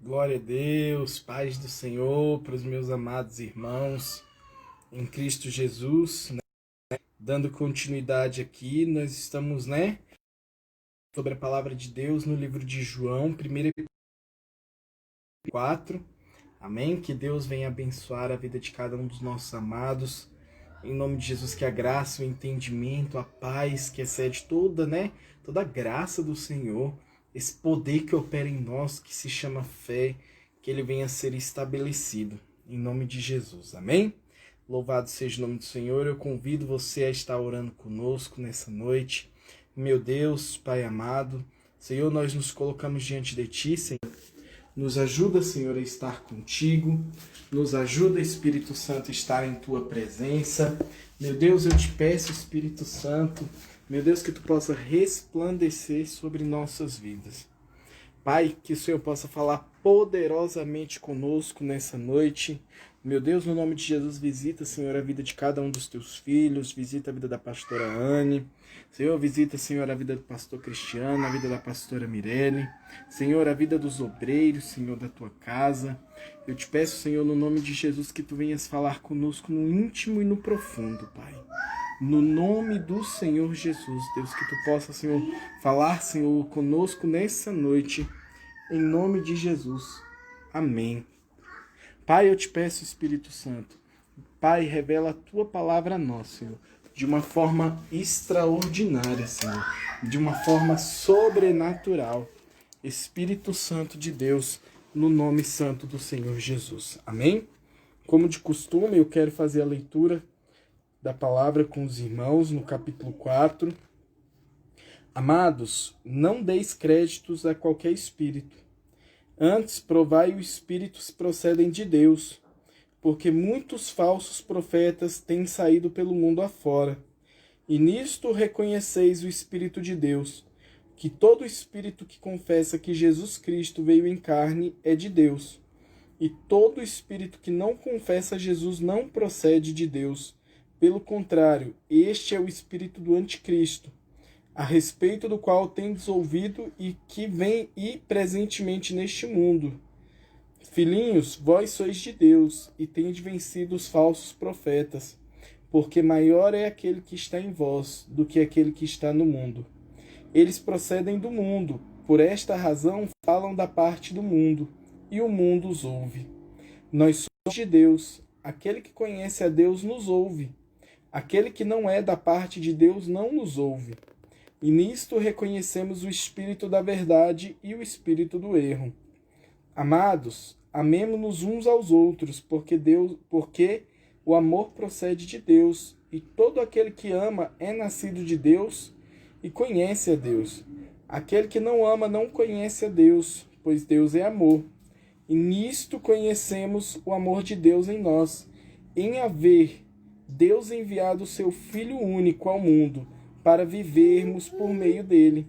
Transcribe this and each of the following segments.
Glória a Deus, paz do Senhor para os meus amados irmãos em Cristo Jesus, né? Dando continuidade aqui, nós estamos, sobre a palavra de Deus no livro de João, 4. Amém? Que Deus venha abençoar a vida de cada um dos nossos amados. Em nome de Jesus, que a graça, o entendimento, a paz que excede toda a graça do Senhor, esse poder que opera em nós, que se chama fé, que ele venha a ser estabelecido. Em nome de Jesus. Amém? Louvado seja o nome do Senhor. Eu convido você a estar orando conosco nessa noite. Meu Deus, Pai amado, Senhor, nós nos colocamos diante de Ti, Senhor. Nos ajuda, Senhor, a estar contigo. Nos ajuda, Espírito Santo, a estar em Tua presença. Meu Deus, eu te peço, Espírito Santo, meu Deus, que Tu possa resplandecer sobre nossas vidas. Pai, que o Senhor possa falar poderosamente conosco nessa noite. Meu Deus, no nome de Jesus, visita, Senhor, a vida de cada um dos Teus filhos. Visita a vida da pastora Anne. Senhor, visita, Senhor, a vida do pastor Cristiano, a vida da pastora Mirelle. Senhor, a vida dos obreiros, Senhor, da Tua casa. Eu te peço, Senhor, no nome de Jesus, que Tu venhas falar conosco no íntimo e no profundo, Pai. No nome do Senhor Jesus, Deus, que Tu possa, Senhor, falar, Senhor, conosco nessa noite, em nome de Jesus. Amém. Pai, eu te peço, Espírito Santo, Pai, revela a Tua palavra a nós, Senhor, de uma forma extraordinária, Senhor, de uma forma sobrenatural. Espírito Santo de Deus, no nome santo do Senhor Jesus. Amém? Como de costume, eu quero fazer a leitura da palavra com os irmãos no capítulo 4. Amados, não deis créditos a qualquer espírito. Antes, provai o espírito se procedem de Deus, porque muitos falsos profetas têm saído pelo mundo afora. E nisto reconheceis o Espírito de Deus, que todo espírito que confessa que Jesus Cristo veio em carne é de Deus. E todo espírito que não confessa Jesus não procede de Deus. Pelo contrário, este é o espírito do anticristo, a respeito do qual tendes ouvido e que vem presentemente neste mundo. Filhinhos, vós sois de Deus, e tendes vencido os falsos profetas, porque maior é aquele que está em vós do que aquele que está no mundo. Eles procedem do mundo, por esta razão falam da parte do mundo, e o mundo os ouve. Nós somos de Deus, aquele que conhece a Deus nos ouve. Aquele que não é da parte de Deus não nos ouve. E nisto reconhecemos o espírito da verdade e o espírito do erro. Amados, amemo-nos uns aos outros, porque o amor procede de Deus, e todo aquele que ama é nascido de Deus e conhece a Deus. Aquele que não ama não conhece a Deus, pois Deus é amor. E nisto conhecemos o amor de Deus em nós, em haver Deus enviado o seu Filho único ao mundo para vivermos por meio dele.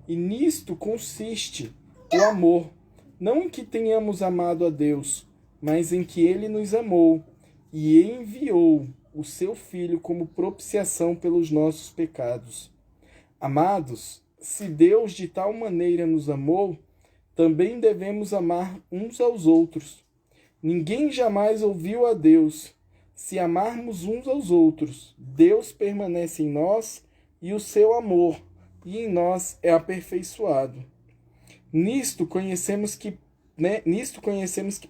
E nisto consiste o amor, não em que tenhamos amado a Deus, mas em que ele nos amou e enviou o seu Filho como propiciação pelos nossos pecados. Amados, se Deus de tal maneira nos amou, também devemos amar uns aos outros. Ninguém jamais ouviu a Deus. Se amarmos uns aos outros, Deus permanece em nós e o seu amor, e em nós é aperfeiçoado. Nisto conhecemos que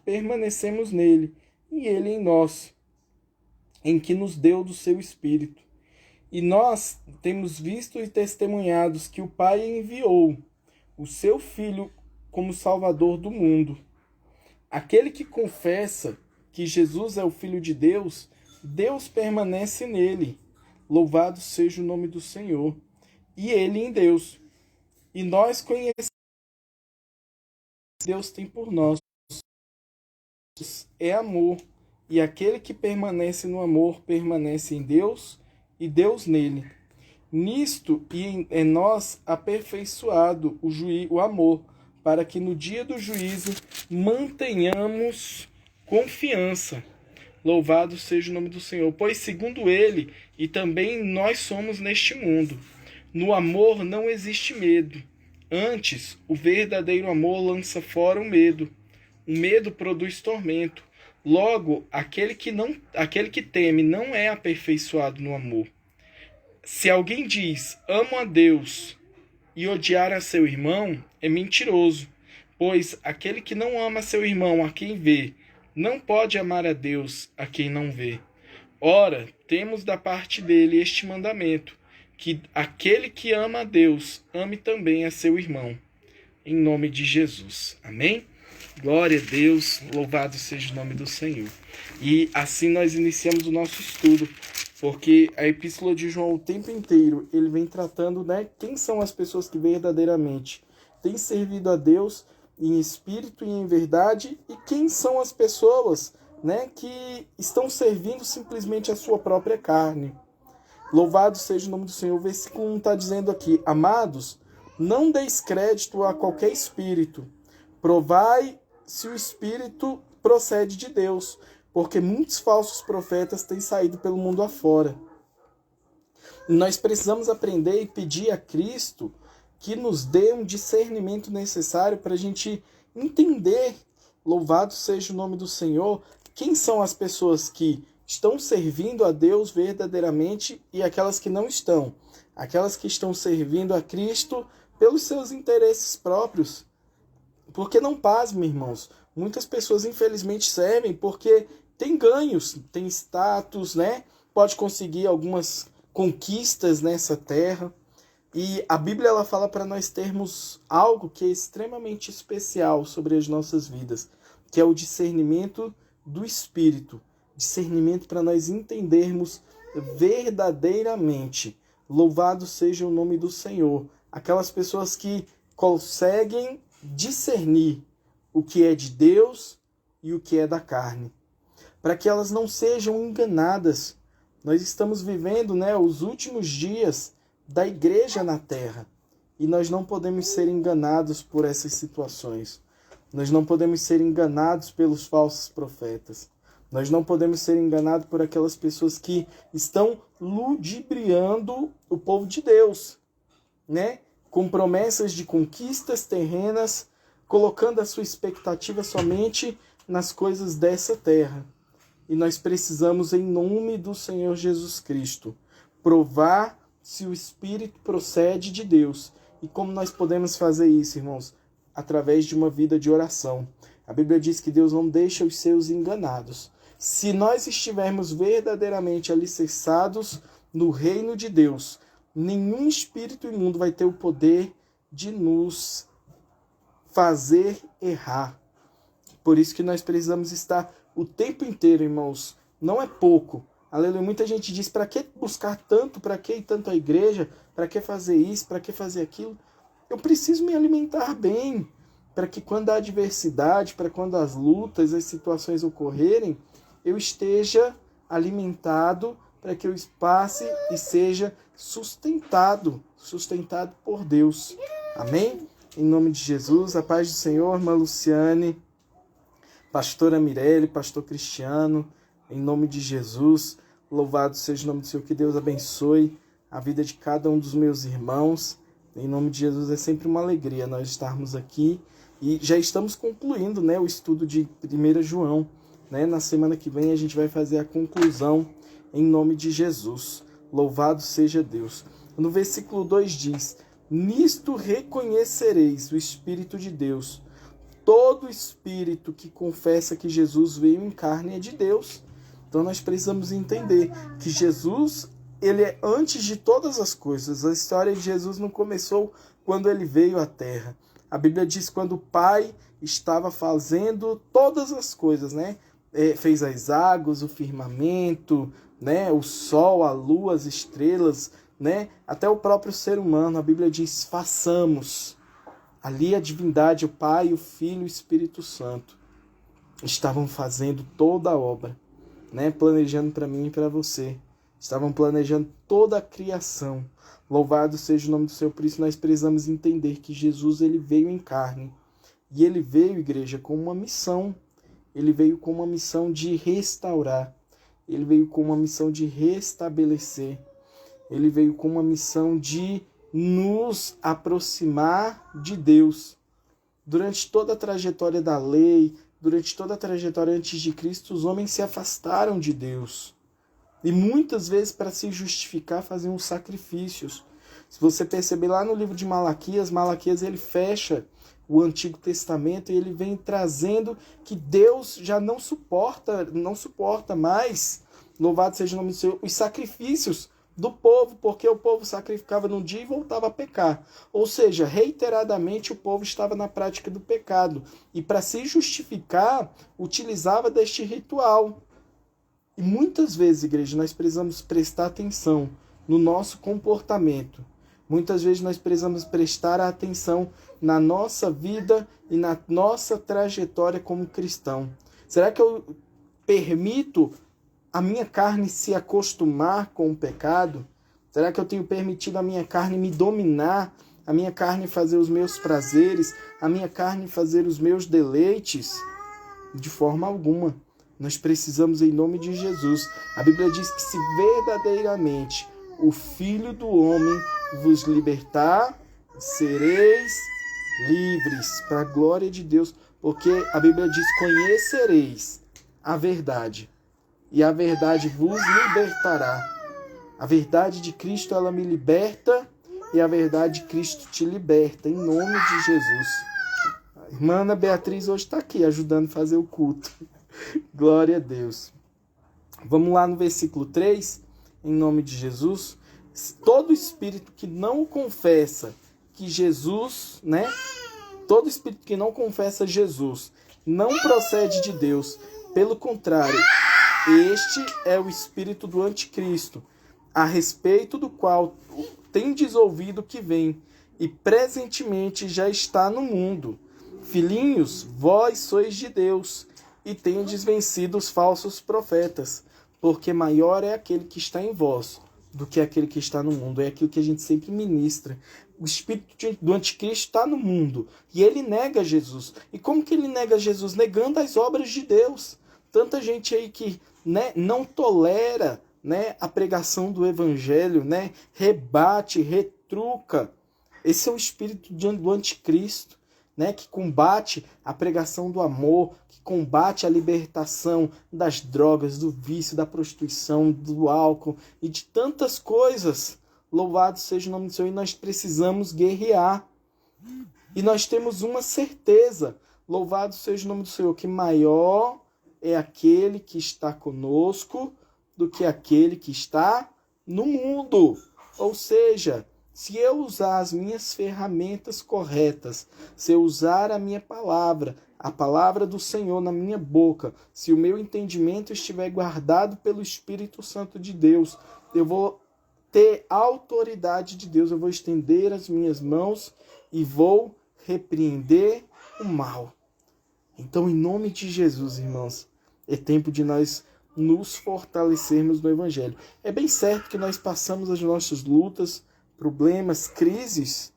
permanecemos nele, e ele em nós, em que nos deu do seu Espírito. E nós temos visto e testemunhados que o Pai enviou o seu Filho como Salvador do mundo. Aquele que confessa que Jesus é o Filho de Deus, Deus permanece nele. Louvado seja o nome do Senhor. E ele em Deus. E nós conhecemos que Deus tem por nós. É amor. E aquele que permanece no amor, permanece em Deus e Deus nele. Nisto e em nós aperfeiçoado o amor, para que no dia do juízo mantenhamos confiança. Louvado seja o nome do Senhor. Pois segundo ele, e também nós somos neste mundo. No amor não existe medo. Antes, o verdadeiro amor lança fora o medo, O medo produz tormento. Logo, aquele que teme não é aperfeiçoado no amor. Se alguém diz, amo a Deus, e odiar a seu irmão, é mentiroso. Pois aquele que não ama seu irmão a quem vê, não pode amar a Deus a quem não vê. Ora, temos da parte dele este mandamento, que aquele que ama a Deus, ame também a seu irmão. Em nome de Jesus. Amém? Glória a Deus, louvado seja o nome do Senhor. E assim nós iniciamos o nosso estudo, porque a Epístola de João o tempo inteiro, ele vem tratando, quem são as pessoas que verdadeiramente têm servido a Deus em espírito e em verdade, e quem são as pessoas, que estão servindo simplesmente a sua própria carne. Louvado seja o nome do Senhor. O versículo 1 está dizendo aqui, amados, não deis crédito a qualquer espírito, provai se o espírito procede de Deus, porque muitos falsos profetas têm saído pelo mundo afora. Nós precisamos aprender e pedir a Cristo que nos dê um discernimento necessário para a gente entender, louvado seja o nome do Senhor, quem são as pessoas que estão servindo a Deus verdadeiramente e aquelas que não estão. Aquelas que estão servindo a Cristo pelos seus interesses próprios. Porque não pasme, irmãos. Muitas pessoas, infelizmente, servem porque tem ganhos, tem status, pode conseguir algumas conquistas nessa terra. E a Bíblia ela fala para nós termos algo que é extremamente especial sobre as nossas vidas, que é o discernimento do Espírito. Discernimento para nós entendermos verdadeiramente. Louvado seja o nome do Senhor. Aquelas pessoas que conseguem discernir o que é de Deus e o que é da carne, para que elas não sejam enganadas. Nós estamos vivendo, os últimos dias da igreja na terra, e nós não podemos ser enganados por essas situações. Nós não podemos ser enganados pelos falsos profetas. Nós não podemos ser enganados por aquelas pessoas que estão ludibriando o povo de Deus, com promessas de conquistas terrenas, colocando a sua expectativa somente nas coisas dessa terra. E nós precisamos, em nome do Senhor Jesus Cristo, provar se o Espírito procede de Deus. E como nós podemos fazer isso, irmãos? Através de uma vida de oração. A Bíblia diz que Deus não deixa os seus enganados. Se nós estivermos verdadeiramente alicerçados no reino de Deus, nenhum espírito imundo vai ter o poder de nos fazer errar. Por isso que nós precisamos estar o tempo inteiro, irmãos. Não é pouco. Aleluia. Muita gente diz, para que buscar tanto? Para que ir tanto à igreja? Para que fazer isso? Para que fazer aquilo? Eu preciso me alimentar bem, para que quando a adversidade, para quando as lutas, as situações ocorrerem, eu esteja alimentado, para que eu passe e seja sustentado por Deus. Amém? Em nome de Jesus, a paz do Senhor, irmã Luciane, pastora Mirelle, pastor Cristiano, em nome de Jesus, louvado seja o nome do Senhor, que Deus abençoe a vida de cada um dos meus irmãos. Em nome de Jesus, é sempre uma alegria nós estarmos aqui e já estamos concluindo, o estudo de 1 João. Na semana que vem a gente vai fazer a conclusão em nome de Jesus. Louvado seja Deus. No versículo 2 diz, nisto reconhecereis o Espírito de Deus. Todo espírito que confessa que Jesus veio em carne é de Deus. Então nós precisamos entender que Jesus, ele é antes de todas as coisas. A história de Jesus não começou quando ele veio à terra. A Bíblia diz que quando o Pai estava fazendo todas as coisas, fez as águas, o firmamento, o sol, a lua, as estrelas, até o próprio ser humano. A Bíblia diz, façamos. Ali a divindade, o Pai, o Filho e o Espírito Santo estavam fazendo toda a obra, planejando para mim e para você. Estavam planejando toda a criação. Louvado seja o nome do Senhor. Por isso nós precisamos entender que Jesus ele veio em carne. E ele veio, igreja, com uma missão. Ele veio com uma missão de restaurar. Ele veio com uma missão de restabelecer. Ele veio com uma missão de nos aproximar de Deus. durante toda a trajetória da lei, durante toda a trajetória antes de Cristo, os homens se afastaram de Deus. E muitas vezes, para se justificar, faziam sacrifícios. Se você perceber lá no livro de Malaquias, Malaquias ele fecha o Antigo Testamento e ele vem trazendo que Deus já não suporta mais, louvado seja o nome do Senhor, os sacrifícios do povo, porque o povo sacrificava num dia e voltava a pecar. Ou seja, reiteradamente o povo estava na prática do pecado. E para se justificar, utilizava deste ritual. E muitas vezes, igreja, nós precisamos prestar atenção no nosso comportamento. Muitas vezes nós precisamos prestar atenção na nossa vida e na nossa trajetória como cristão. Será que eu permito a minha carne se acostumar com o pecado? Será que eu tenho permitido a minha carne me dominar? A minha carne fazer os meus prazeres? A minha carne fazer os meus deleites? De forma alguma. Nós precisamos, em nome de Jesus. A Bíblia diz que se verdadeiramente o Filho do Homem vos libertar, sereis livres, para a glória de Deus. Porque a Bíblia diz, conhecereis a verdade, e a verdade vos libertará. A verdade de Cristo, ela me liberta, e a verdade de Cristo te liberta, em nome de Jesus. A irmã Ana Beatriz hoje está aqui, ajudando a fazer o culto. Glória a Deus. Vamos lá no versículo 3, em nome de Jesus. Todo espírito que não confessa que Jesus, todo espírito que não confessa Jesus não procede de Deus. Pelo contrário, este é o espírito do anticristo, a respeito do qual tendes ouvido que vem, e presentemente já está no mundo. Filhinhos, vós sois de Deus, e tendes vencido os falsos profetas, porque maior é aquele que está em vós do que aquele que está no mundo. É aquilo que a gente sempre ministra. O espírito do anticristo está no mundo e ele nega Jesus. E como que ele nega Jesus? Negando as obras de Deus. Tanta gente aí que não tolera a pregação do evangelho, rebate, retruca. Esse é o espírito do anticristo, que combate a pregação do amor, que combate a libertação das drogas, do vício, da prostituição, do álcool e de tantas coisas. Louvado seja o nome do Senhor. E nós precisamos guerrear. E nós temos uma certeza, louvado seja o nome do Senhor, que maior é aquele que está conosco do que aquele que está no mundo. Ou seja, se eu usar as minhas ferramentas corretas, se eu usar a minha palavra, a palavra do Senhor na minha boca, se o meu entendimento estiver guardado pelo Espírito Santo de Deus, eu vou ter autoridade de Deus, eu vou estender as minhas mãos e vou repreender o mal. Então, em nome de Jesus, irmãos, é tempo de nós nos fortalecermos no Evangelho. É bem certo que nós passamos as nossas lutas, problemas, crises,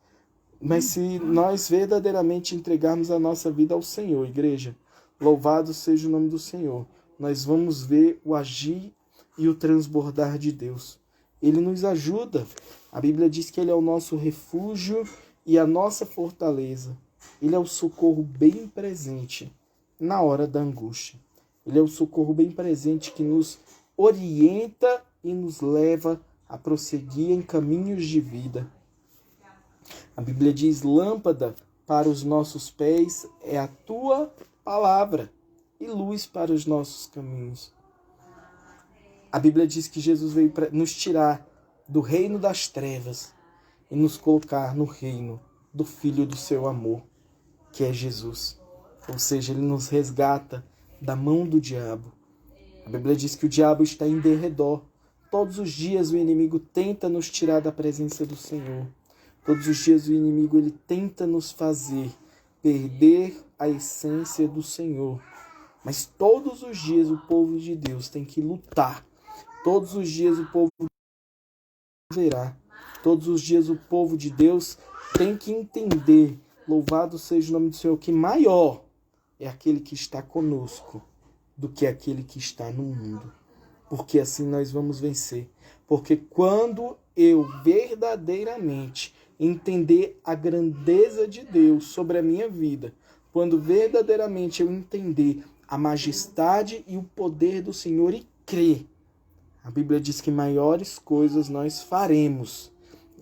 mas se nós verdadeiramente entregarmos a nossa vida ao Senhor, igreja, louvado seja o nome do Senhor, nós vamos ver o agir e o transbordar de Deus. Ele nos ajuda. A Bíblia diz que Ele é o nosso refúgio e a nossa fortaleza. Ele é o socorro bem presente na hora da angústia. Ele é o socorro bem presente que nos orienta e nos leva a prosseguir em caminhos de vida. A Bíblia diz, lâmpada para os nossos pés é a tua palavra e luz para os nossos caminhos. A Bíblia diz que Jesus veio para nos tirar do reino das trevas e nos colocar no reino do Filho do seu amor, que é Jesus. Ou seja, Ele nos resgata da mão do diabo. A Bíblia diz que o diabo está em derredor. Todos os dias o inimigo tenta nos tirar da presença do Senhor. Todos os dias o inimigo ele tenta nos fazer perder a essência do Senhor. Mas todos os dias o povo de Deus tem que lutar. Todos os dias o povo verá. Todos os dias o povo de Deus tem que entender, louvado seja o nome do Senhor, que maior é aquele que está conosco do que aquele que está no mundo. Porque assim nós vamos vencer. Porque quando eu verdadeiramente entender a grandeza de Deus sobre a minha vida, quando verdadeiramente eu entender a majestade e o poder do Senhor e crer. A Bíblia diz que maiores coisas nós faremos.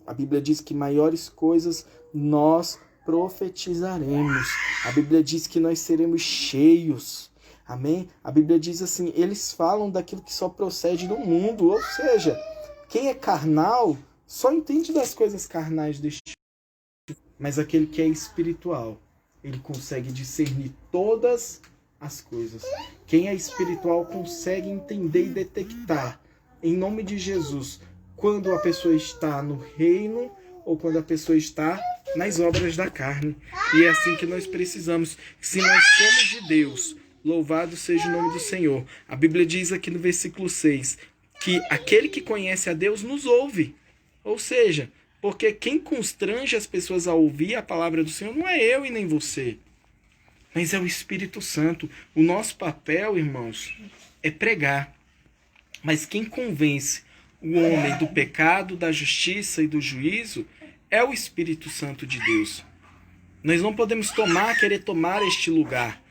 A Bíblia diz que maiores coisas nós profetizaremos. A Bíblia diz que nós seremos cheios. Amém? A Bíblia diz assim, eles falam daquilo que só procede do mundo. Ou seja, quem é carnal só entende das coisas carnais deste mundo. Mas aquele que é espiritual, ele consegue discernir todas as coisas. Quem é espiritual consegue entender e detectar, em nome de Jesus, quando a pessoa está no reino ou quando a pessoa está nas obras da carne. E é assim que nós precisamos. Se nós somos de Deus, louvado seja o nome do Senhor. A Bíblia diz aqui no versículo 6 que aquele que conhece a Deus nos ouve. Ou seja, porque quem constrange as pessoas a ouvir a palavra do Senhor não é eu e nem você, mas é o Espírito Santo. O nosso papel, irmãos, é pregar. Mas quem convence o homem do pecado, da justiça e do juízo é o Espírito Santo de Deus. Nós não podemos querer tomar este lugar,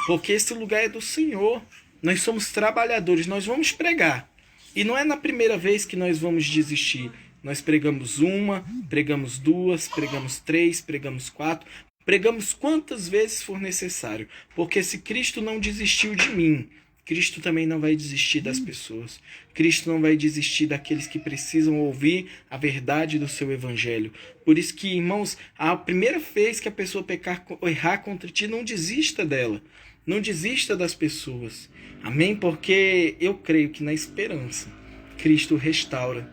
porque esse lugar é do Senhor. Nós somos trabalhadores, nós vamos pregar. E não é na primeira vez que nós vamos desistir. Nós pregamos uma, pregamos duas, pregamos três, pregamos quatro, pregamos quantas vezes for necessário. Porque se Cristo não desistiu de mim, Cristo também não vai desistir das pessoas. Cristo não vai desistir daqueles que precisam ouvir a verdade do seu evangelho. Por isso que, irmãos, a primeira vez que a pessoa pecar ou errar contra ti, não desista dela. Não desista das pessoas. Amém? Porque eu creio que na esperança, Cristo restaura.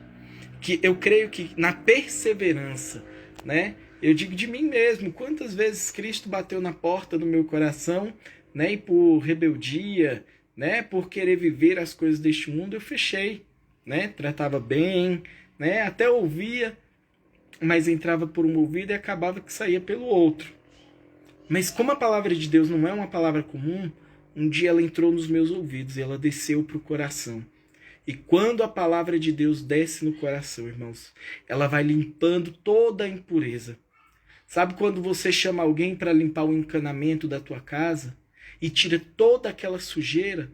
Que eu creio que na perseverança, né? Eu digo de mim mesmo, quantas vezes Cristo bateu na porta do meu coração, né? E por rebeldia, né, por querer viver as coisas deste mundo, eu fechei, né, tratava bem, né, até ouvia, mas entrava por um ouvido e acabava que saía pelo outro. Mas como a palavra de Deus não é uma palavra comum, um dia ela entrou nos meus ouvidos e ela desceu para o coração. E quando a palavra de Deus desce no coração, irmãos, ela vai limpando toda a impureza. Sabe quando você chama alguém para limpar o encanamento da tua casa e tira toda aquela sujeira?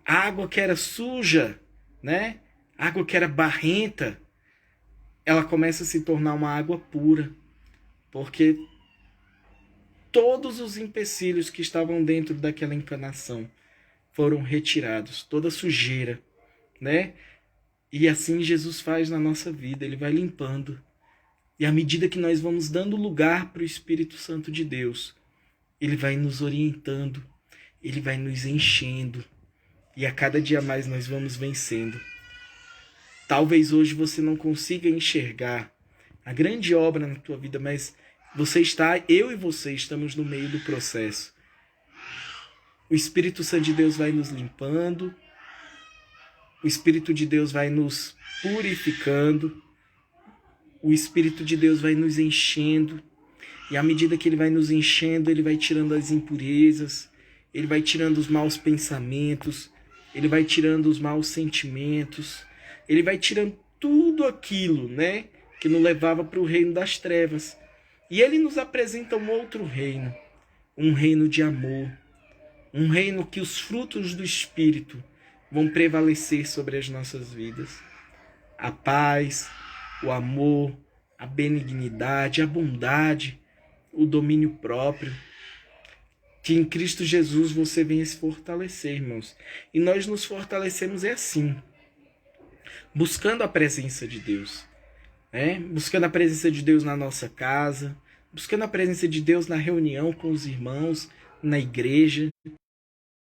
A água que era suja, né? A água que era barrenta, ela começa a se tornar uma água pura. Porque todos os empecilhos que estavam dentro daquela encanação foram retirados. Toda a sujeira, né? E assim Jesus faz na nossa vida. Ele vai limpando. E à medida que nós vamos dando lugar para o Espírito Santo de Deus, ele vai nos orientando, ele vai nos enchendo. E a cada dia mais nós vamos vencendo. Talvez hoje você não consiga enxergar a grande obra na tua vida, mas eu e você estamos no meio do processo. O Espírito Santo de Deus vai nos limpando, o Espírito de Deus vai nos purificando, o Espírito de Deus vai nos enchendo, e à medida que ele vai nos enchendo, ele vai tirando as impurezas, ele vai tirando os maus pensamentos, ele vai tirando os maus sentimentos, ele vai tirando tudo aquilo, né, que nos levava para o reino das trevas. E ele nos apresenta um outro reino, um reino de amor, um reino que os frutos do Espírito vão prevalecer sobre as nossas vidas. A paz, o amor, a benignidade, a bondade, o domínio próprio. Que em Cristo Jesus você venha se fortalecer, irmãos. E nós nos fortalecemos assim, buscando a presença de Deus, né? Buscando a presença de Deus na nossa casa, buscando a presença de Deus na reunião com os irmãos, na igreja.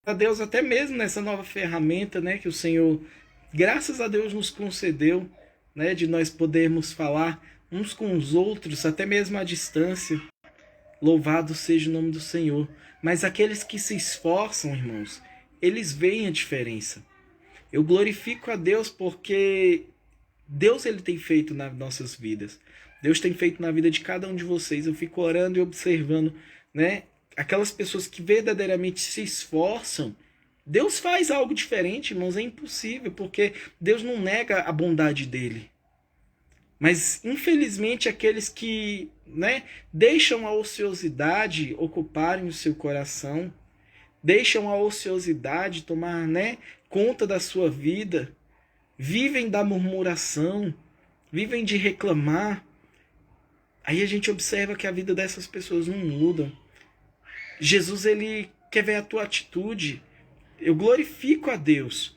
A Deus até mesmo nessa nova ferramenta, né, que o Senhor, graças a Deus, nos concedeu, né, de nós podermos falar uns com os outros, até mesmo à distância. Louvado seja o nome do Senhor. Mas aqueles que se esforçam, irmãos, eles veem a diferença. Eu glorifico a Deus porque Deus ele tem feito nas nossas vidas. Deus tem feito na vida de cada um de vocês. Eu fico orando e observando, né, aquelas pessoas que verdadeiramente se esforçam. Deus faz algo diferente, irmãos. É impossível, porque Deus não nega a bondade dele. Mas, infelizmente, aqueles que, deixam a ociosidade ocuparem o seu coração, deixam a ociosidade tomar, conta da sua vida, vivem da murmuração, vivem de reclamar. Aí a gente observa que a vida dessas pessoas não muda. Jesus, ele quer ver a tua atitude. Eu glorifico a Deus,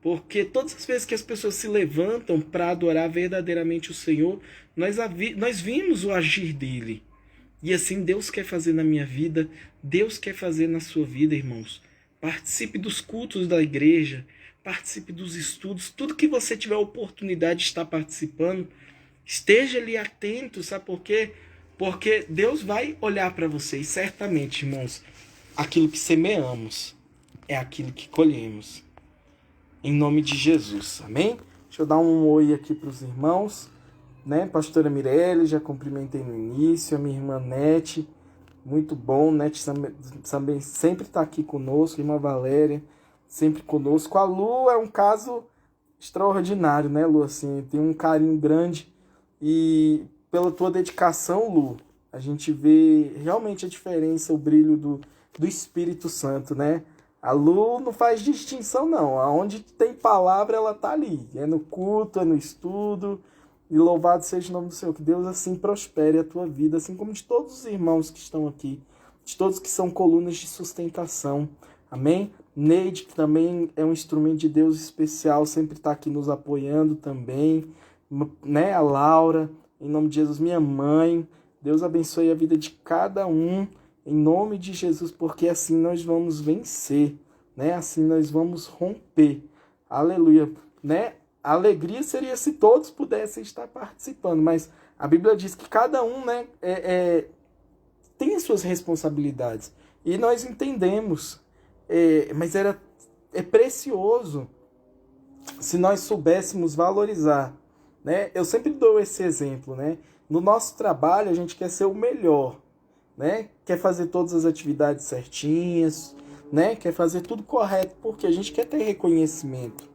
porque todas as vezes que as pessoas se levantam para adorar verdadeiramente o Senhor, nós vimos o agir dele. E assim Deus quer fazer na minha vida, Deus quer fazer na sua vida, irmãos. Participe dos cultos da igreja, participe dos estudos, tudo que você tiver a oportunidade de estar participando, esteja ali atento, sabe por quê? Porque Deus vai olhar para você e certamente, irmãos, aquilo que semeamos é aquilo que colhemos. Em nome de Jesus, amém? Deixa eu dar um oi aqui para os irmãos, Pastora Mirelle, já cumprimentei no início, a minha irmã Nete, muito bom, Nete também sempre está aqui conosco, irmã Valéria, sempre conosco. A Lu é um caso extraordinário, Lu? Assim, tem um carinho grande e pela tua dedicação, Lu, a gente vê realmente a diferença, o brilho do Espírito Santo, A Lu não faz distinção, não. Aonde tem palavra, ela tá ali. É no culto, é no estudo. E louvado seja o nome do Senhor. Que Deus assim prospere a tua vida, assim como de todos os irmãos que estão aqui. De todos que são colunas de sustentação. Amém? Neide, que também é um instrumento de Deus especial, sempre está aqui nos apoiando também. A Laura, em nome de Jesus, minha mãe. Deus abençoe a vida de cada um. Em nome de Jesus, porque assim nós vamos vencer, Assim nós vamos romper. Aleluia, A alegria seria se todos pudessem estar participando, mas a Bíblia diz que cada um, tem as suas responsabilidades. E nós entendemos, mas é precioso se nós soubéssemos valorizar, Eu sempre dou esse exemplo, No nosso trabalho a gente quer ser o melhor, Quer fazer todas as atividades certinhas, Quer fazer tudo correto, porque a gente quer ter reconhecimento,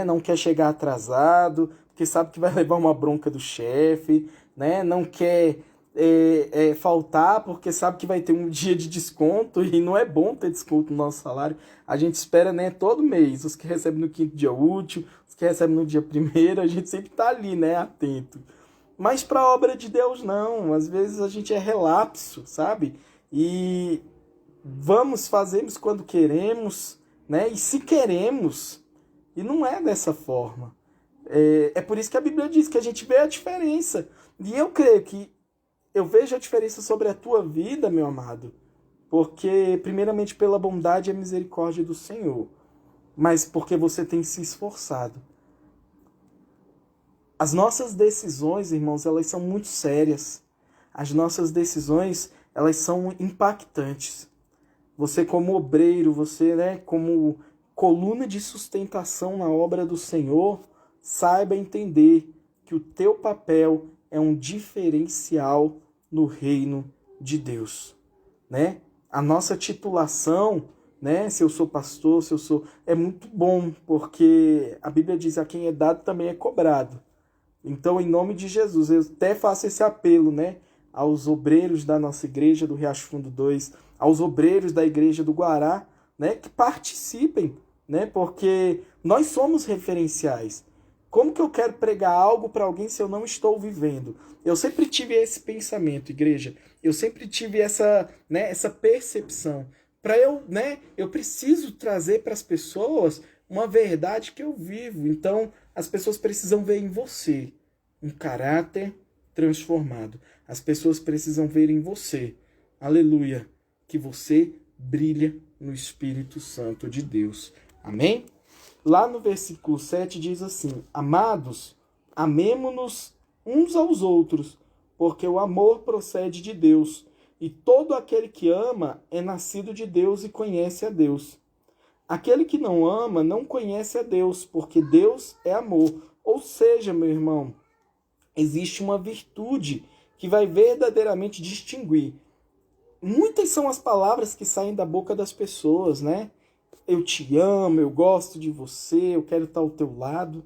Não quer chegar atrasado, porque sabe que vai levar uma bronca do chefe, Não quer faltar, porque sabe que vai ter um dia de desconto, e não é bom ter desconto no nosso salário. A gente espera, todo mês, os que recebem no 5º dia útil, os que recebem no dia 1º, a gente sempre tá ali, atento. Mas para a obra de Deus, não. Às vezes a gente é relapso, sabe? E fazemos quando queremos, E se queremos. E não é dessa forma. É por isso que a Bíblia diz que a gente vê a diferença. E eu creio que eu vejo a diferença sobre a tua vida, meu amado. Porque, primeiramente, pela bondade e a misericórdia do Senhor. Mas porque você tem se esforçado. As nossas decisões, irmãos, elas são muito sérias. As nossas decisões, elas são impactantes. Você como obreiro, você, como coluna de sustentação na obra do Senhor, saiba entender que o teu papel é um diferencial no reino de Deus, A nossa titulação, se eu sou pastor, é muito bom, porque a Bíblia diz: a quem é dado também é cobrado. Então, em nome de Jesus, eu até faço esse apelo, aos obreiros da nossa igreja do Riacho Fundo 2, aos obreiros da igreja do Guará, que participem, porque nós somos referenciais. Como que eu quero pregar algo para alguém se eu não estou vivendo? Eu sempre tive esse pensamento, igreja. Eu sempre tive essa percepção. Para eu preciso trazer para as pessoas uma verdade que eu vivo. Então, as pessoas precisam ver em você um caráter transformado. As pessoas precisam ver em você, aleluia, que você brilha no Espírito Santo de Deus. Amém? Lá no versículo 7 diz assim: Amados, amemo-nos uns aos outros, porque o amor procede de Deus, e todo aquele que ama é nascido de Deus e conhece a Deus. Aquele que não ama não conhece a Deus, porque Deus é amor. Ou seja, meu irmão, existe uma virtude que vai verdadeiramente distinguir. Muitas são as palavras que saem da boca das pessoas, Eu te amo, eu gosto de você, eu quero estar ao teu lado.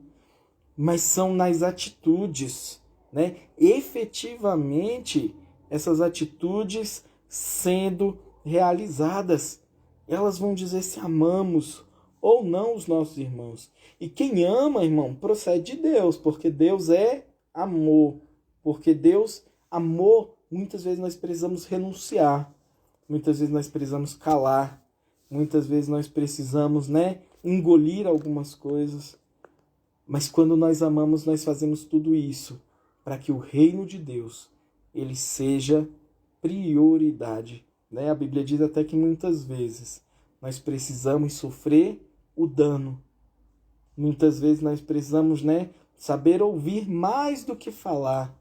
Mas são nas atitudes, né, efetivamente essas atitudes sendo realizadas. Elas vão dizer se amamos ou não os nossos irmãos. E quem ama, irmão, procede de Deus, porque Deus é amor. Porque Deus, amor, muitas vezes nós precisamos renunciar. Muitas vezes nós precisamos calar. Muitas vezes nós precisamos, né, engolir algumas coisas. Mas quando nós amamos, nós fazemos tudo isso para que o reino de Deus ele seja prioridade. Né? A Bíblia diz até que muitas vezes nós precisamos sofrer o dano. Muitas vezes nós precisamos, né, saber ouvir mais do que falar.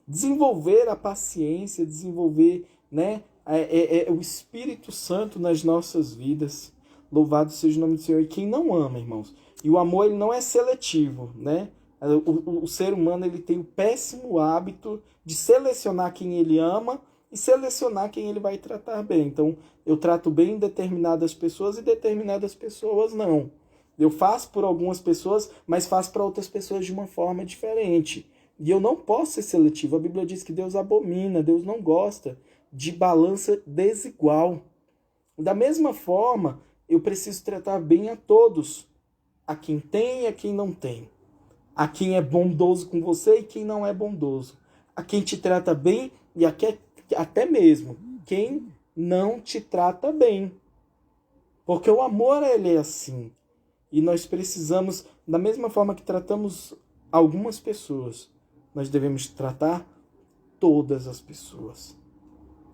Desenvolver a paciência, desenvolver, né, o Espírito Santo nas nossas vidas. Louvado seja o nome do Senhor. E quem não ama, irmãos? E o amor ele não é seletivo, né? O ser humano ele tem o péssimo hábito de selecionar quem ele ama e selecionar quem ele vai tratar bem. Então, eu trato bem determinadas pessoas e determinadas pessoas não. Eu faço por algumas pessoas, mas faço para outras pessoas de uma forma diferente. E eu não posso ser seletivo. A Bíblia diz que Deus abomina, Deus não gosta de balança desigual. Da mesma forma, eu preciso tratar bem a todos. A quem tem e a quem não tem. A quem é bondoso com você e quem não é bondoso. A quem te trata bem e até mesmo quem não te trata bem. Porque o amor, ele é assim. E nós precisamos, da mesma forma que tratamos algumas pessoas, nós devemos tratar todas as pessoas.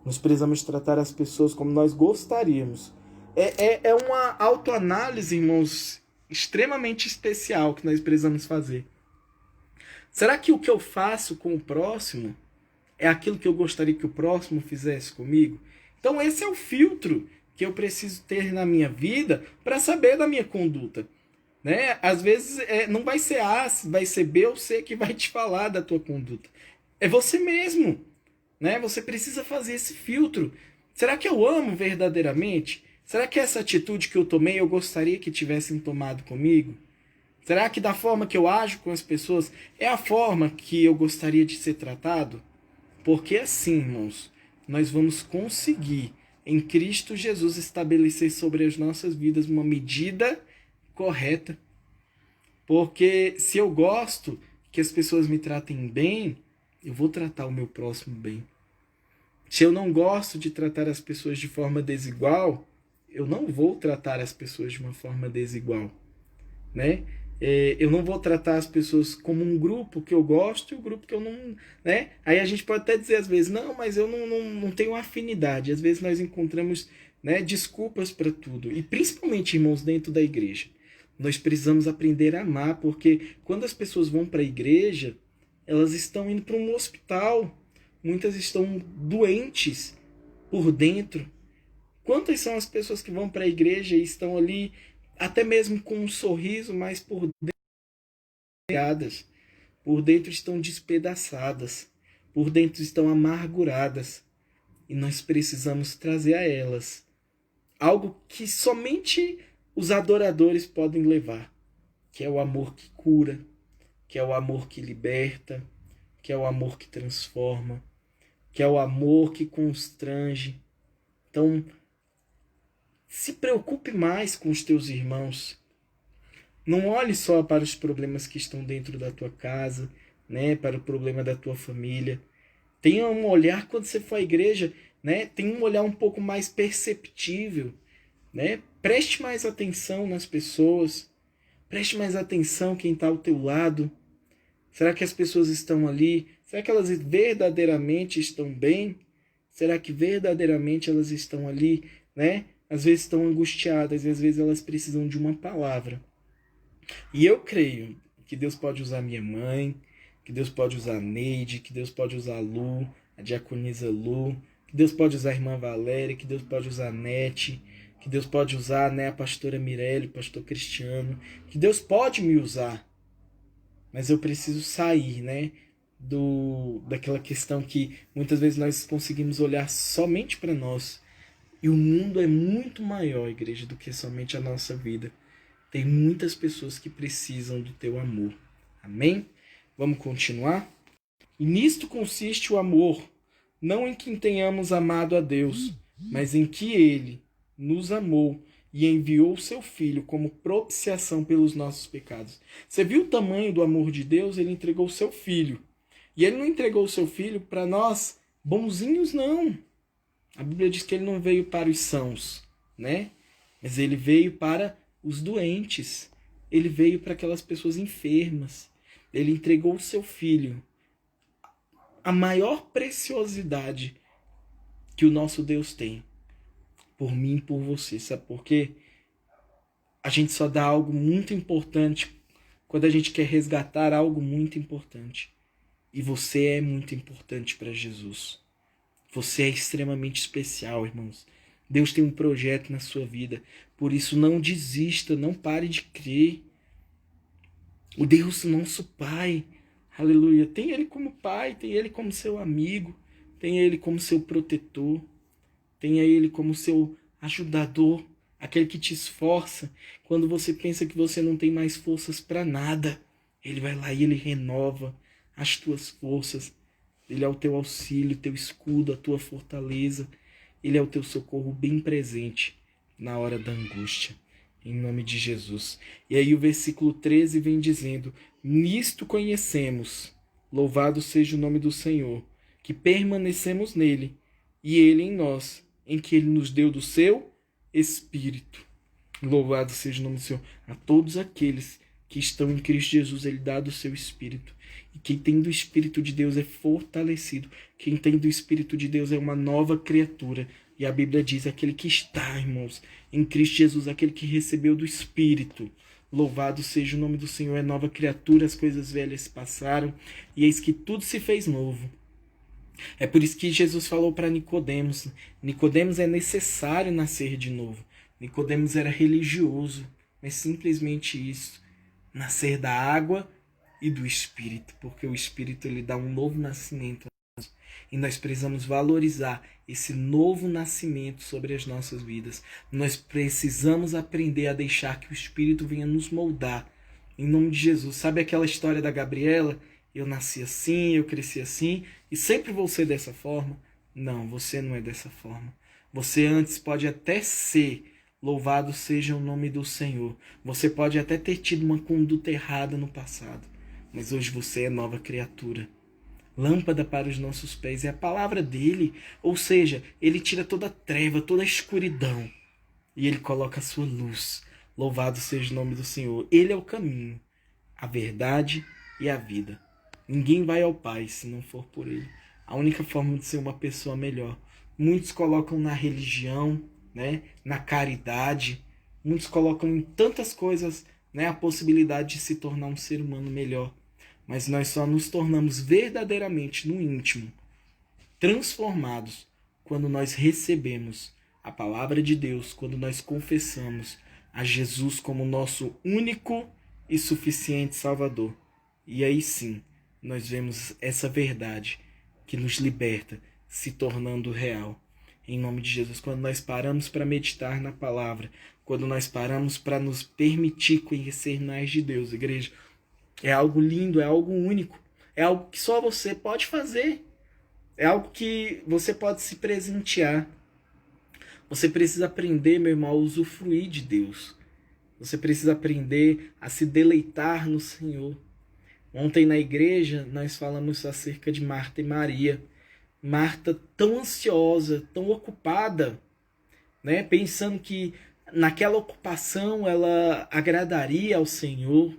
Nós precisamos tratar as pessoas como nós gostaríamos. É uma autoanálise, irmãos, extremamente especial que nós precisamos fazer. Será que o que eu faço com o próximo é aquilo que eu gostaria que o próximo fizesse comigo? Então esse é o filtro que eu preciso ter na minha vida para saber da minha conduta. Né? Às vezes não vai ser A, vai ser B ou C que vai te falar da tua conduta. É você mesmo. Né? Você precisa fazer esse filtro. Será que eu amo verdadeiramente? Será que essa atitude que eu tomei eu gostaria que tivessem tomado comigo? Será que da forma que eu ajo com as pessoas é a forma que eu gostaria de ser tratado? Porque assim, irmãos, nós vamos conseguir em Cristo Jesus estabelecer sobre as nossas vidas uma medida correta. Porque se eu gosto que as pessoas me tratem bem, eu vou tratar o meu próximo bem. Se eu não gosto de tratar as pessoas de forma desigual, eu não vou tratar as pessoas de uma forma desigual. Né? Eu não vou tratar as pessoas como um grupo que eu gosto e o grupo que eu não... Né? Aí a gente pode até dizer às vezes, não, mas eu não tenho afinidade. Às vezes nós encontramos, né, desculpas para tudo. E principalmente, irmãos, dentro da igreja. Nós precisamos aprender a amar, porque quando as pessoas vão para a igreja, elas estão indo para um hospital. Muitas estão doentes por dentro. Quantas são as pessoas que vão para a igreja e estão ali até mesmo com um sorriso, mas por dentro estão despedaçadas, por dentro estão amarguradas. E nós precisamos trazer a elas algo que somente os adoradores podem levar, que é o amor que cura, que é o amor que liberta, que é o amor que transforma, que é o amor que constrange. Então, se preocupe mais com os teus irmãos. Não olhe só para os problemas que estão dentro da tua casa, né, para o problema da tua família. Tenha um olhar quando você for à igreja, né, tenha um olhar um pouco mais perceptível, né? Preste mais atenção nas pessoas. Preste mais atenção quem está ao teu lado. Será que as pessoas estão ali? Será que elas verdadeiramente estão bem? Será que verdadeiramente elas estão ali, né? Às vezes estão angustiadas, às vezes elas precisam de uma palavra. E eu creio que Deus pode usar minha mãe, que Deus pode usar a Neide, que Deus pode usar a Lu, a diaconisa Lu, que Deus pode usar a irmã Valéria, que Deus pode usar a Nete, que Deus pode usar, né, a pastora Mirelle, o pastor Cristiano, que Deus pode me usar. Mas eu preciso sair, né, daquela questão que muitas vezes nós conseguimos olhar somente para nós. E o mundo é muito maior, igreja, do que somente a nossa vida. Tem muitas pessoas que precisam do teu amor. Amém? Vamos continuar? E nisto consiste o amor, não em que tenhamos amado a Deus, mas em que Ele nos amou e enviou o seu Filho como propiciação pelos nossos pecados. Você viu o tamanho do amor de Deus? Ele entregou o seu Filho. E Ele não entregou o seu Filho para nós bonzinhos, não. A Bíblia diz que Ele não veio para os sãos, né? Mas Ele veio para os doentes. Ele veio para aquelas pessoas enfermas. Ele entregou o seu Filho. A maior preciosidade que o nosso Deus tem por mim e por você. Sabe por quê? A gente só dá algo muito importante quando a gente quer resgatar algo muito importante. E você é muito importante para Jesus. Você é extremamente especial, irmãos. Deus tem um projeto na sua vida. Por isso, não desista, não pare de crer. O Deus, nosso Pai, aleluia, tem Ele como Pai, tem Ele como seu amigo, tem Ele como seu protetor, tem Ele como seu ajudador, aquele que te esforça. Quando você pensa que você não tem mais forças para nada, Ele vai lá e Ele renova as tuas forças. Ele é o teu auxílio, teu escudo, a tua fortaleza. Ele é o teu socorro bem presente na hora da angústia. Em nome de Jesus. E aí o versículo 13 vem dizendo: nisto conhecemos, louvado seja o nome do Senhor, que permanecemos nele, e ele em nós, em que ele nos deu do seu Espírito. Louvado seja o nome do Senhor. A todos aqueles que estão em Cristo Jesus, ele dá do seu Espírito. E quem tem do Espírito de Deus é fortalecido. Quem tem do Espírito de Deus é uma nova criatura. E a Bíblia diz, aquele que está, irmãos, em Cristo Jesus, aquele que recebeu do Espírito. Louvado seja o nome do Senhor, é nova criatura, as coisas velhas se passaram, e eis que tudo se fez novo. É por isso que Jesus falou para Nicodemos. Nicodemos é necessário nascer de novo. Nicodemos era religioso, mas simplesmente isso. Nascer da água e do Espírito, porque o Espírito ele dá um novo nascimento. E nós precisamos valorizar esse novo nascimento sobre as nossas vidas. Nós precisamos aprender a deixar que o Espírito venha nos moldar. Em nome de Jesus. Sabe aquela história da Gabriela? Eu nasci assim, eu cresci assim, e sempre vou ser dessa forma? Não, você não é dessa forma. Você antes pode até ser, louvado seja o nome do Senhor. Você pode até ter tido uma conduta errada no passado, mas hoje você é nova criatura. Lâmpada para os nossos pés é a palavra dele, ou seja, ele tira toda a treva, toda a escuridão, e ele coloca a sua luz. Louvado seja o nome do Senhor. Ele é o caminho, a verdade e a vida. Ninguém vai ao Pai se não for por ele. A única forma de ser uma pessoa melhor. Muitos colocam na religião, né, na caridade, muitos colocam em tantas coisas, né, a possibilidade de se tornar um ser humano melhor. Mas nós só nos tornamos verdadeiramente no íntimo transformados quando nós recebemos a palavra de Deus, quando nós confessamos a Jesus como nosso único e suficiente Salvador. E aí sim, nós vemos essa verdade que nos liberta se tornando real. Em nome de Jesus, quando nós paramos para meditar na palavra, quando nós paramos para nos permitir conhecer mais de Deus, igreja, é algo lindo, é algo único, é algo que só você pode fazer, é algo que você pode se presentear. Você precisa aprender, meu irmão, a usufruir de Deus. Você precisa aprender a se deleitar no Senhor. Ontem na igreja nós falamos acerca de Marta e Maria. Marta tão ansiosa, tão ocupada, né? Pensando que naquela ocupação ela agradaria ao Senhor.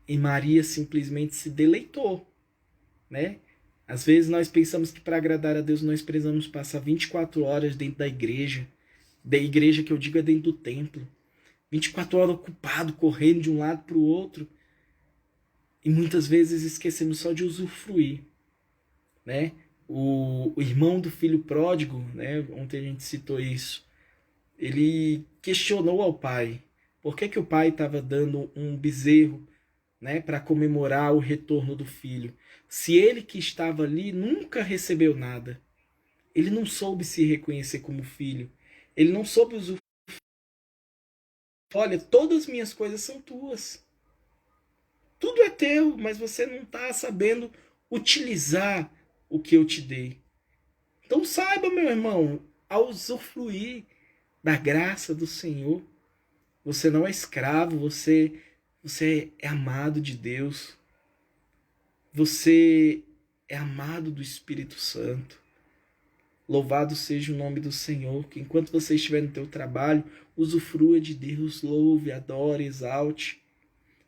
E Maria simplesmente se deleitou, né? Às vezes nós pensamos que para agradar a Deus nós precisamos passar 24 horas dentro da igreja que eu digo é dentro do templo. 24 horas ocupado, correndo de um lado para o outro. E muitas vezes esquecemos só de usufruir, né? O irmão do filho pródigo, né? Ontem a gente citou isso. Ele questionou ao pai por que o pai estava dando um bezerro, né, para comemorar o retorno do filho. Se ele que estava ali nunca recebeu nada, ele não soube se reconhecer como filho, ele não soube usufruir. Olha, todas as minhas coisas são tuas. Tudo é teu, mas você não está sabendo utilizar o que eu te dei. Então saiba, meu irmão, ao usufruir da graça do Senhor, você não é escravo, você é amado de Deus. Você é amado do Espírito Santo. Louvado seja o nome do Senhor, que enquanto você estiver no teu trabalho, usufrua de Deus, louve, adore, exalte.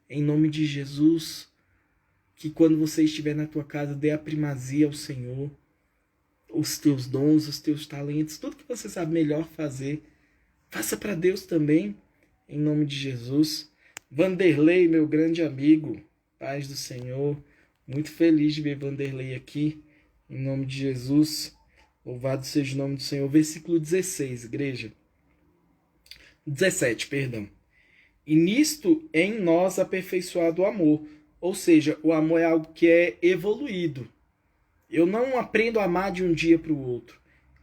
Em nome de Jesus, que quando você estiver na tua casa, dê a primazia ao Senhor. Os teus dons, os teus talentos, tudo que você sabe melhor fazer, faça para Deus também, em nome de Jesus. Vanderlei, meu grande amigo, paz do Senhor, muito feliz de ver Vanderlei aqui, em nome de Jesus. Louvado seja o nome do Senhor. Versículo 16, igreja. 17, perdão. E nisto é em nós aperfeiçoado o amor. Ou seja, o amor é algo que é evoluído. Eu não aprendo a amar de um dia para o outro.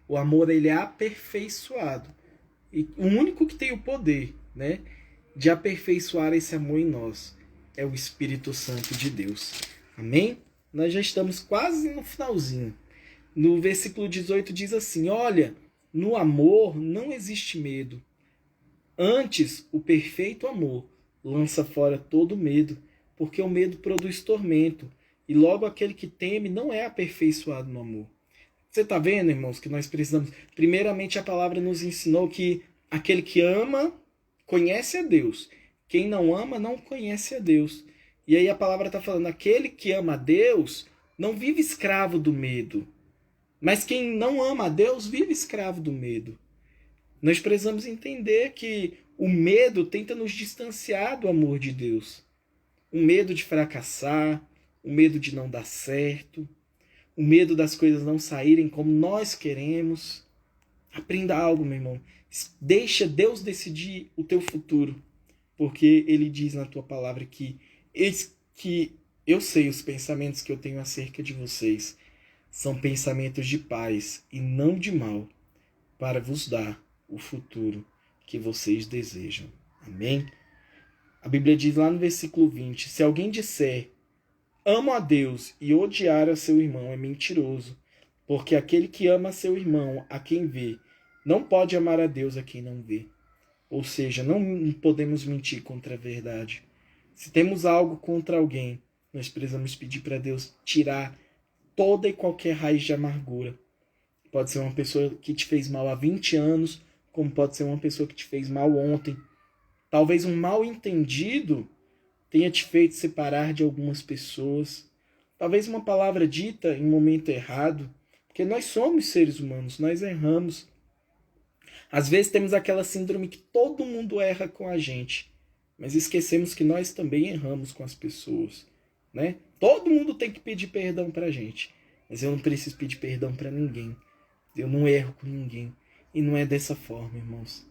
O amor, ele é aperfeiçoado. E o único que tem o poder, né, de aperfeiçoar esse amor em nós é o Espírito Santo de Deus. Amém? Nós já estamos quase no finalzinho. No versículo 18 diz assim: olha, no amor não existe medo. Antes, o perfeito amor lança fora todo medo, porque o medo produz tormento, e logo aquele que teme não é aperfeiçoado no amor. Você está vendo, irmãos, que nós precisamos... Primeiramente, a palavra nos ensinou que aquele que ama conhece a Deus. Quem não ama não conhece a Deus. E aí a palavra está falando, aquele que ama a Deus não vive escravo do medo. Mas quem não ama a Deus vive escravo do medo. Nós precisamos entender que o medo tenta nos distanciar do amor de Deus. O medo de fracassar, o medo de não dar certo, o medo das coisas não saírem como nós queremos. Aprenda algo, meu irmão. Deixa Deus decidir o teu futuro. Porque Ele diz na tua palavra que eu sei os pensamentos que eu tenho acerca de vocês. São pensamentos de paz e não de mal, para vos dar o futuro que vocês desejam. Amém? A Bíblia diz lá no versículo 20, se alguém disser, amo a Deus e odiar a seu irmão, é mentiroso, porque aquele que ama seu irmão, a quem vê, não pode amar a Deus a quem não vê. Ou seja, não podemos mentir contra a verdade. Se temos algo contra alguém, nós precisamos pedir para Deus tirar toda e qualquer raiz de amargura. Pode ser uma pessoa que te fez mal há 20 anos, como pode ser uma pessoa que te fez mal ontem. Talvez um mal entendido tenha te feito separar de algumas pessoas. Talvez uma palavra dita em um momento errado, porque nós somos seres humanos, nós erramos. Às vezes temos aquela síndrome que todo mundo erra com a gente, mas esquecemos que nós também erramos com as pessoas, né? Todo mundo tem que pedir perdão pra gente, mas eu não preciso pedir perdão pra ninguém. Eu não erro com ninguém. E não é dessa forma, irmãos.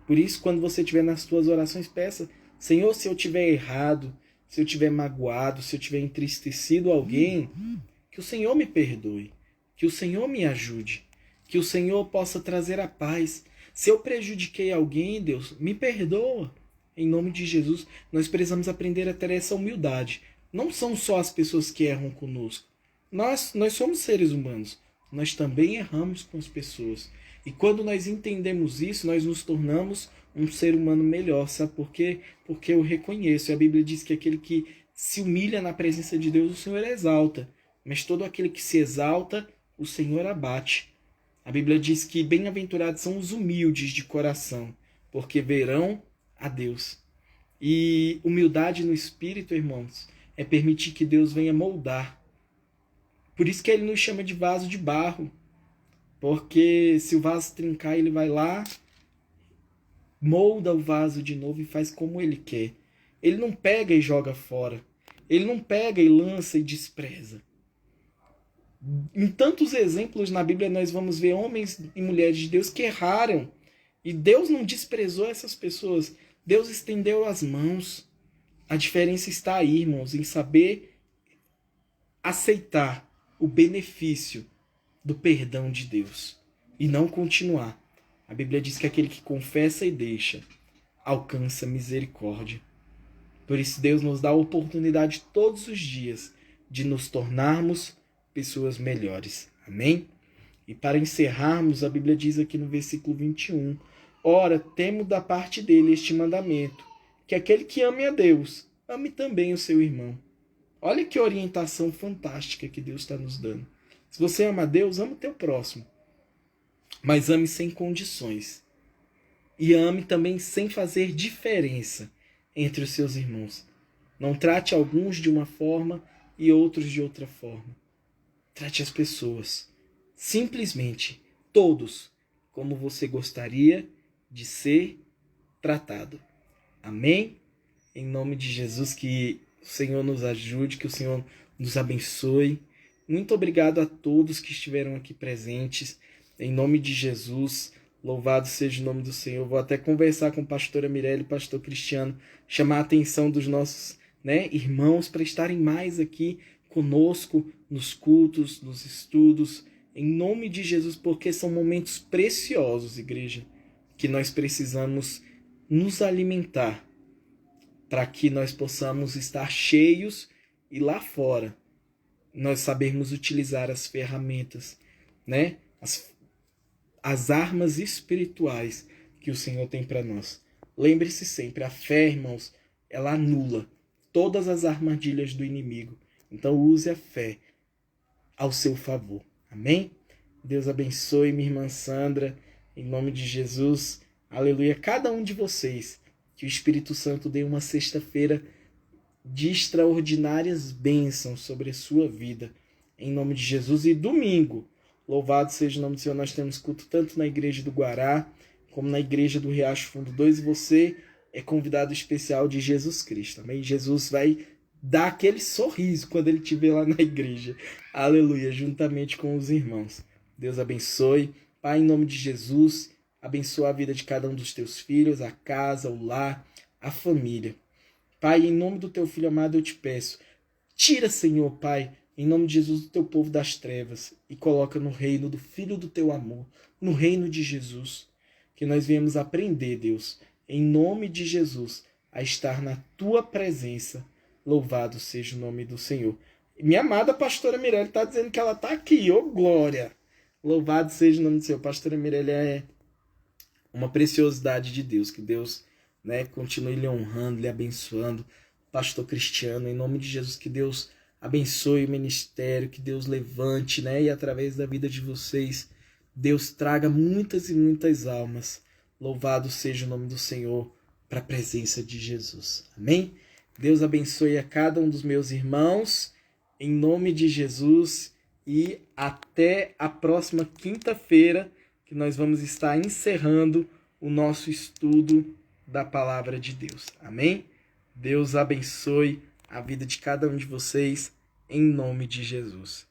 Por isso, quando você estiver nas suas orações, peça, Senhor, se eu tiver errado, se eu tiver magoado, se eu tiver entristecido alguém, que o Senhor me perdoe, que o Senhor me ajude, que o Senhor possa trazer a paz. Se eu prejudiquei alguém, Deus, me perdoa. Em nome de Jesus, nós precisamos aprender a ter essa humildade. Não são só as pessoas que erram conosco. Nós somos seres humanos. Nós também erramos com as pessoas. E quando nós entendemos isso, nós nos tornamos um ser humano melhor. Sabe por quê? Porque eu reconheço. A Bíblia diz que aquele que se humilha na presença de Deus, o Senhor exalta. Mas todo aquele que se exalta, o Senhor abate. A Bíblia diz que bem-aventurados são os humildes de coração, porque verão a Deus. E humildade no espírito, irmãos, é permitir que Deus venha moldar. Por isso que ele nos chama de vaso de barro. Porque se o vaso trincar, ele vai lá, molda o vaso de novo e faz como ele quer. Ele não pega e joga fora. Ele não pega e lança e despreza. Em tantos exemplos na Bíblia nós vamos ver homens e mulheres de Deus que erraram. E Deus não desprezou essas pessoas. Deus estendeu as mãos. A diferença está aí, irmãos, em saber aceitar o benefício do perdão de Deus e não continuar. A Bíblia diz que aquele que confessa e deixa alcança misericórdia. Por isso Deus nos dá a oportunidade todos os dias de nos tornarmos pessoas melhores. Amém? E para encerrarmos, a Bíblia diz aqui no versículo 21, ora, temo da parte dele este mandamento, que aquele que ame a Deus, ame também o seu irmão. Olha que orientação fantástica que Deus está nos dando. Se você ama a Deus, ama o teu próximo. Mas ame sem condições. E ame também sem fazer diferença entre os seus irmãos. Não trate alguns de uma forma e outros de outra forma. Trate as pessoas, simplesmente, todos, como você gostaria de ser tratado. Amém? Em nome de Jesus, que o Senhor nos ajude, que o Senhor nos abençoe. Muito obrigado a todos que estiveram aqui presentes. Em nome de Jesus, louvado seja o nome do Senhor. Vou até conversar com a pastora Mirelle e o pastor Cristiano, chamar a atenção dos nossos irmãos para estarem mais aqui conosco nos cultos, nos estudos, em nome de Jesus, porque são momentos preciosos, igreja, que nós precisamos nos alimentar para que nós possamos estar cheios e lá fora nós sabermos utilizar as ferramentas, as armas espirituais que o Senhor tem para nós. Lembre-se sempre, a fé, irmãos, ela anula todas as armadilhas do inimigo. Então use a fé ao seu favor. Amém? Deus abençoe minha irmã Sandra, em nome de Jesus. Aleluia. Cada um de vocês, que o Espírito Santo dê uma sexta-feira de extraordinárias bênçãos sobre a sua vida, em nome de Jesus. E domingo, louvado seja o nome do Senhor, nós temos culto tanto na igreja do Guará, como na igreja do Riacho Fundo 2, e você é convidado especial de Jesus Cristo. Amém? Jesus vai dar aquele sorriso quando ele estiver lá na igreja. Aleluia, juntamente com os irmãos. Deus abençoe. Pai, em nome de Jesus, abençoa a vida de cada um dos teus filhos, a casa, o lar, a família. Pai, em nome do teu Filho amado, eu te peço, tira, Senhor, Pai, em nome de Jesus, do teu povo das trevas e coloca no reino do Filho do teu amor, no reino de Jesus, que nós viemos aprender, Deus, em nome de Jesus, a estar na tua presença. Louvado seja o nome do Senhor. Minha amada pastora Mirelle está dizendo que ela está aqui, ô glória! Louvado seja o nome do Senhor. Pastora Mirelle é uma preciosidade de Deus, que Deus continue lhe honrando, lhe abençoando. Pastor Cristiano, em nome de Jesus, que Deus abençoe o ministério, que Deus levante, e através da vida de vocês, Deus traga muitas e muitas almas. Louvado seja o nome do Senhor para a presença de Jesus. Amém? Deus abençoe a cada um dos meus irmãos, em nome de Jesus, e até a próxima quinta-feira, que nós vamos estar encerrando o nosso estudo da Palavra de Deus. Amém? Deus abençoe a vida de cada um de vocês, em nome de Jesus.